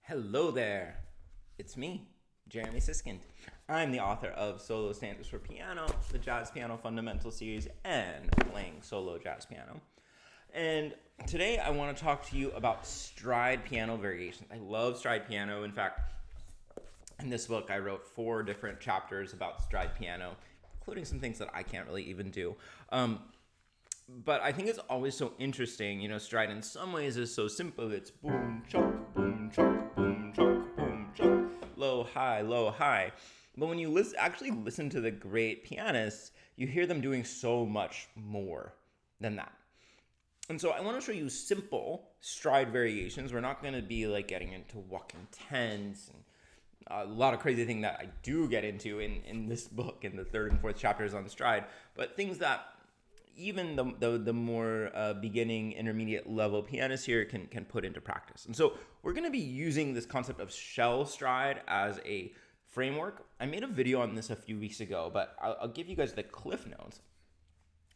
Hello there. It's me, Jeremy Siskind. I'm the author of Solo Stanzas for Piano, the Jazz Piano Fundamental Series, and playing solo jazz piano. And today I want to talk to you about stride piano variations. I love stride piano. In fact, in this book I wrote 4 different chapters about stride piano, including some things that I can't really even do. But I think it's always so interesting. Stride in some ways is so simple. It's boom, chuck, boom, chuck, boom, chuck, boom, chuck, low, high, low, high. But when you actually listen to the great pianists, you hear them doing so much more than that. And so I want to show you simple stride variations. We're not going to be like getting into walking tens and a lot of crazy things that I do get into in this book, in the 3rd and 4th chapters on stride, but things that even the more beginning, intermediate level pianists here can put into practice. And so we're going to be using this concept of shell stride as a framework. I made a video on this a few weeks ago, but I'll give you guys the cliff notes,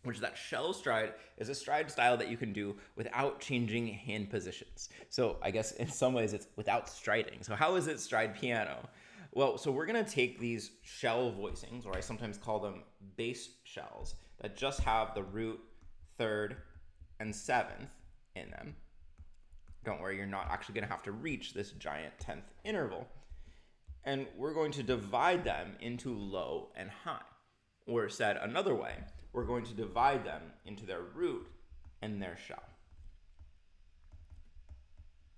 which is that shell stride is a stride style that you can do without changing hand positions. So I guess in some ways it's without striding. So how is it stride piano? Well, so we're going to take these shell voicings, or I sometimes call them bass shells, that just have the root, 3rd, and 7th in them. Don't worry, you're not actually going to have to reach this giant 10th interval. And we're going to divide them into low and high. Or said another way, we're going to divide them into their root and their shell.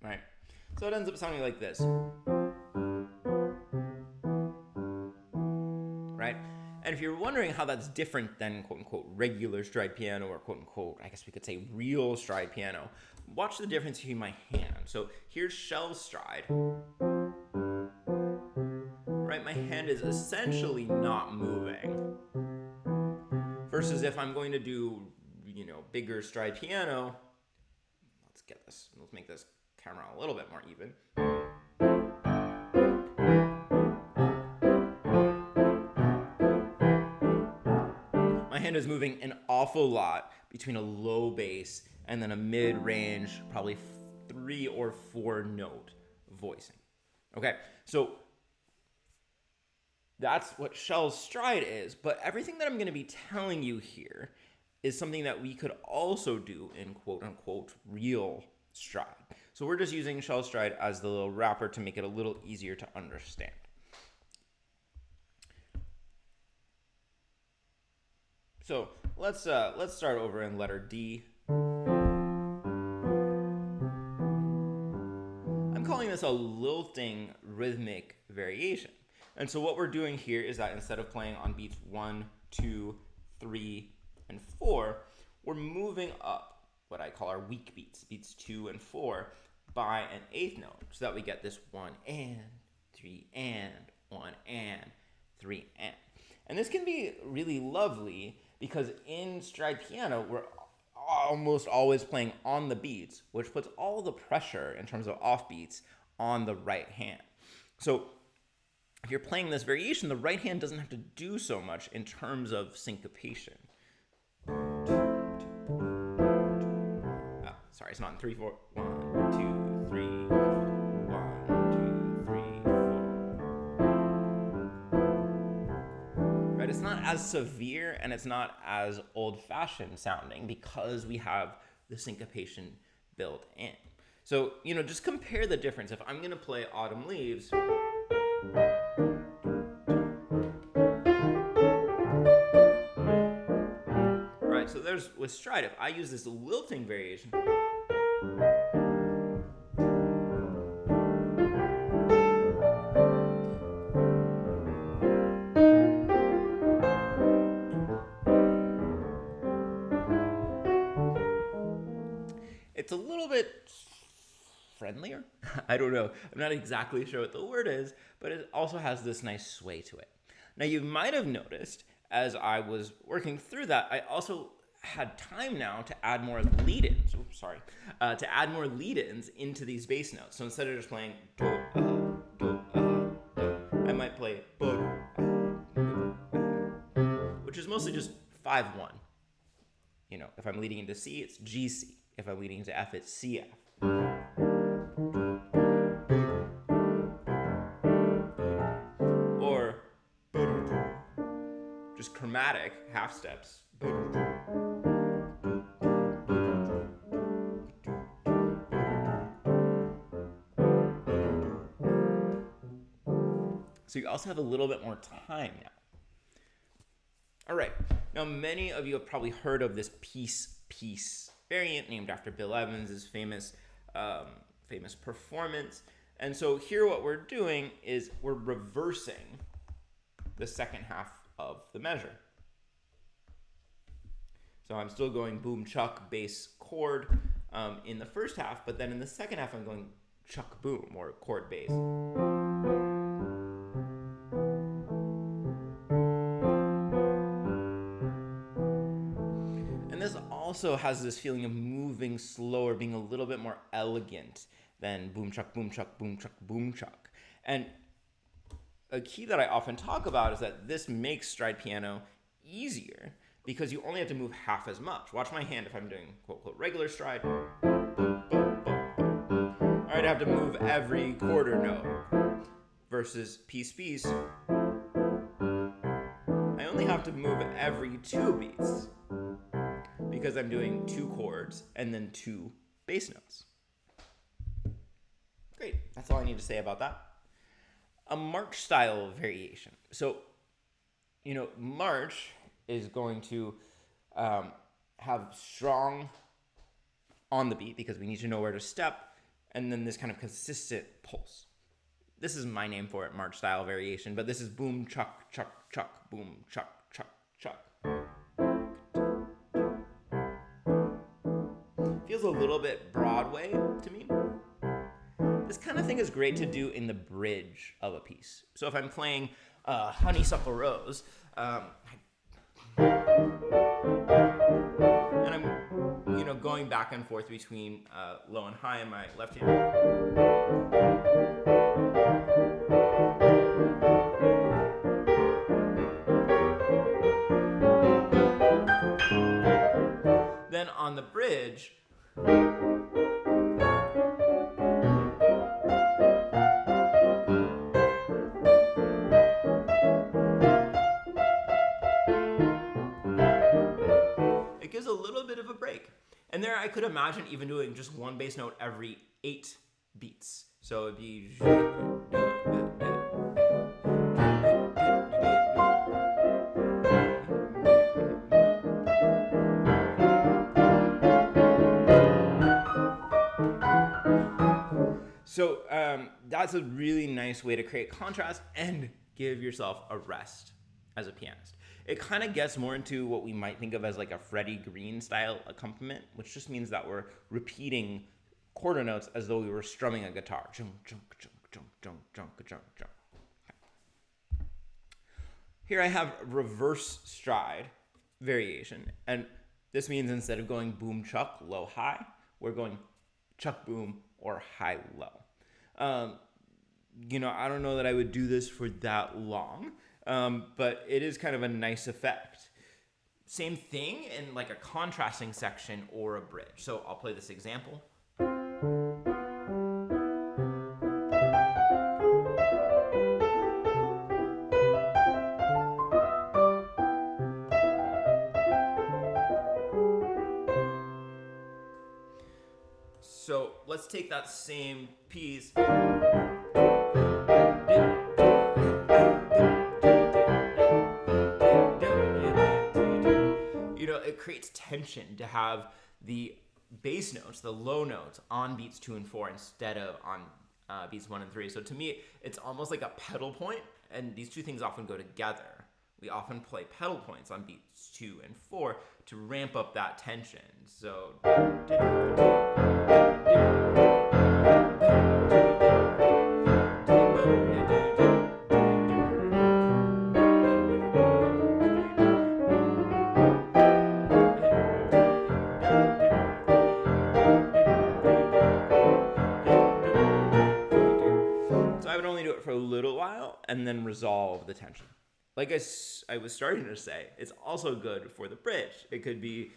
Right? So it ends up sounding like this. Right? And if you're wondering how that's different than quote-unquote regular stride piano or quote-unquote, I guess we could say real stride piano, watch the difference between my hand. So here's shell stride. Right? My hand is essentially not moving. Versus if I'm going to do, bigger stride piano, let's make this camera a little bit more even. My hand is moving an awful lot between a low bass and then a mid-range, probably 3 or 4 note voicing. Okay, so that's what shell stride is, but everything that I'm going to be telling you here is something that we could also do in quote-unquote real stride. So we're just using shell stride as the little wrapper to make it a little easier to understand. So let's start over in letter D. I'm calling this a lilting rhythmic variation. And so what we're doing here is that instead of playing on beats 1, 2, 3, and 4, we're moving up what I call our weak beats, beats 2 and 4, by an 8th note, so that we get this 1 and 3 and 1 and 3 and. And this can be really lovely because in stride piano, we're almost always playing on the beats, which puts all the pressure in terms of off beats on the right hand. So if you're playing this variation, the right hand doesn't have to do so much in terms of syncopation. Sorry, it's not in 3, 4. 1, 2, 3, 1, 2, 3, 4. Right? It's not as severe and it's not as old-fashioned sounding because we have the syncopation built in. So, just compare the difference. If I'm going to play Autumn Leaves, right, so there's with stride, if I use this lilting variation, it's a little bit friendlier. I don't know. I'm not exactly sure what the word is, but it also has this nice sway to it. Now, you might have noticed as I was working through that, I also had time now to add more lead-ins. To add more lead-ins into these bass notes. So instead of just playing do, do, I might play do, which is mostly just 5-1. If I'm leading into C, it's G C. If I'm leading into F, it's CF. chromatic half steps. So you also have a little bit more time now. All right. Now, many of you have probably heard of this piece variant named after Bill Evans' famous performance. And so here what we're doing is we're reversing the second half of the measure. So I'm still going boom, chuck, bass, chord in the first half, but then in the second half I'm going chuck, boom, or chord, bass. This also has this feeling of moving slower, being a little bit more elegant than boom, chuck, boom, chuck, boom, chuck, boom, chuck. And a key that I often talk about is that this makes stride piano easier because you only have to move half as much. Watch my hand if I'm doing quote, quote, regular stride. All right, I have to move every quarter note versus piece. I only have to move every 2 beats, because I'm doing 2 chords and then 2 bass notes. Great, that's all I need to say about that. A march style variation. So, march is going to have strong on the beat because we need to know where to step, and then this kind of consistent pulse. This is my name for it, march style variation, but this is boom, chuck, chuck, chuck, boom, chuck, chuck, chuck. Feels a little bit Broadway to me. This kind of thing is great to do in the bridge of a piece. So if I'm playing Honeysuckle Rose, and I'm going back and forth between low and high in my left hand. Then on the bridge, it gives a little bit of a break. And there I could imagine even doing just one bass note every 8 beats. So it'd be... So that's a really nice way to create contrast and give yourself a rest as a pianist. It kind of gets more into what we might think of as like a Freddie Green style accompaniment, which just means that we're repeating quarter notes as though we were strumming a guitar. Junk, junk, junk, junk, junk, junk, junk, junk. Here I have reverse stride variation, and this means instead of going boom, chuck, low, high, we're going chuck, boom, or high, low. I don't know that I would do this for that long, but it is kind of a nice effect. Same thing in like a contrasting section or a bridge. So I'll play this example. So let's take that same piece. It creates tension to have the bass notes, the low notes, on beats 2 and 4 instead of on beats 1 and 3. So to me, it's almost like a pedal point, and these two things often go together. We often play pedal points on beats 2 and 4 to ramp up that tension. So... for a little while and then resolve the tension. Like I was starting to say, it's also good for the bridge. It could be...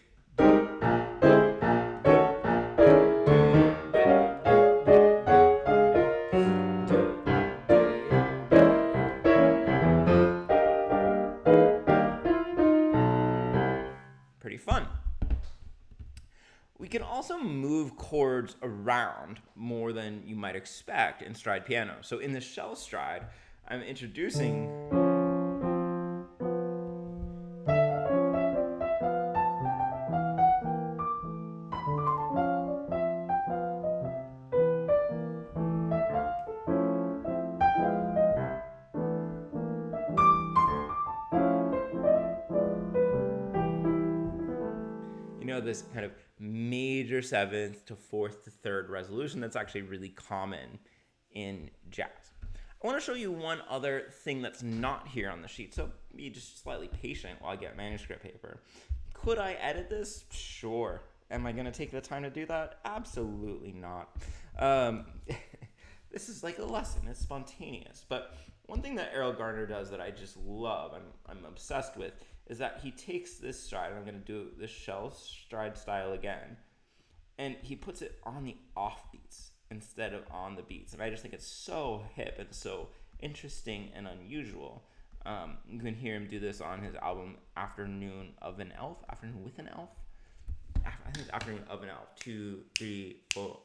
also move chords around more than you might expect in stride piano. So in the shell stride, I'm introducing this kind of major seventh to fourth to third resolution that's actually really common in jazz. I want to show you one other thing that's not here on the sheet, so be just slightly patient while I get manuscript paper. Could I edit this? Sure. Am I going to take the time to do that? Absolutely not. This is like a lesson. It's spontaneous. But one thing that Errol Garner does that I just love, I'm obsessed with, is that he takes this stride, and I'm going to do this shell stride style again, and he puts it on the offbeats instead of on the beats. And I just think it's so hip and so interesting and unusual. You can hear him do this on his album Afternoon with an Elf. I think it's Afternoon of an Elf. 2, 3, 4.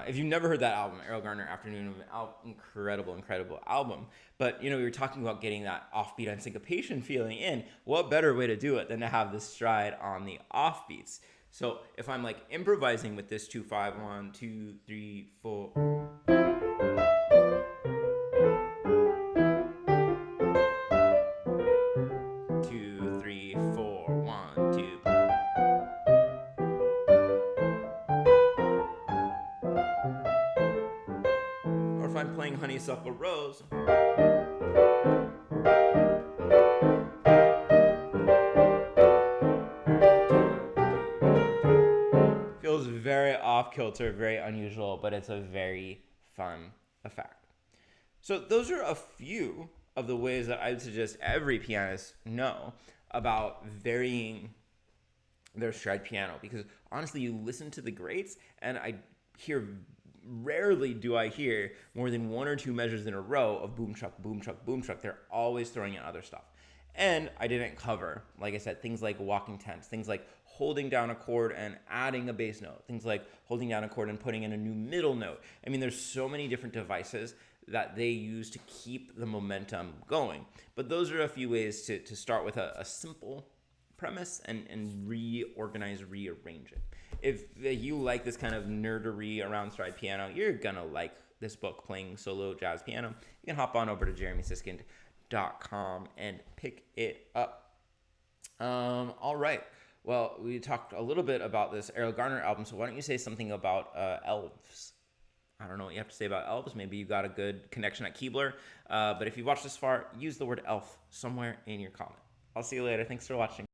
If you've never heard that album, Errol Garner, Afternoon of an Elf, incredible album. But, we were talking about getting that offbeat and syncopation feeling in. What better way to do it than to have this stride on the offbeats? So if I'm like improvising with this 2-5, 1, 2, 3, 4. I'm playing Honeysuckle Rose. Feels very off kilter, very unusual, but it's a very fun effect. So those are a few of the ways that I would suggest every pianist know about varying their stride piano, because honestly, you listen to the greats, and rarely do I hear more than 1 or 2 measures in a row of boom chuck, boom chuck, boom chuck. They're always throwing in other stuff. And I didn't cover, like I said, things like walking tenths, things like holding down a chord and adding a bass note, things like holding down a chord and putting in a new middle note. I mean, there's so many different devices that they use to keep the momentum going. But those are a few ways to start with a simple premise and rearrange it. If you like this kind of nerdery around stride piano, you're gonna like this book, Playing Solo Jazz Piano. You can hop on over to jeremysiskind.com and pick it up. All right. Well, we talked a little bit about this Errol Garner album, so why don't you say something about elves? I don't know what you have to say about elves. Maybe you got a good connection at Keebler. But if you've watched this far, use the word elf somewhere in your comment. I'll see you later. Thanks for watching.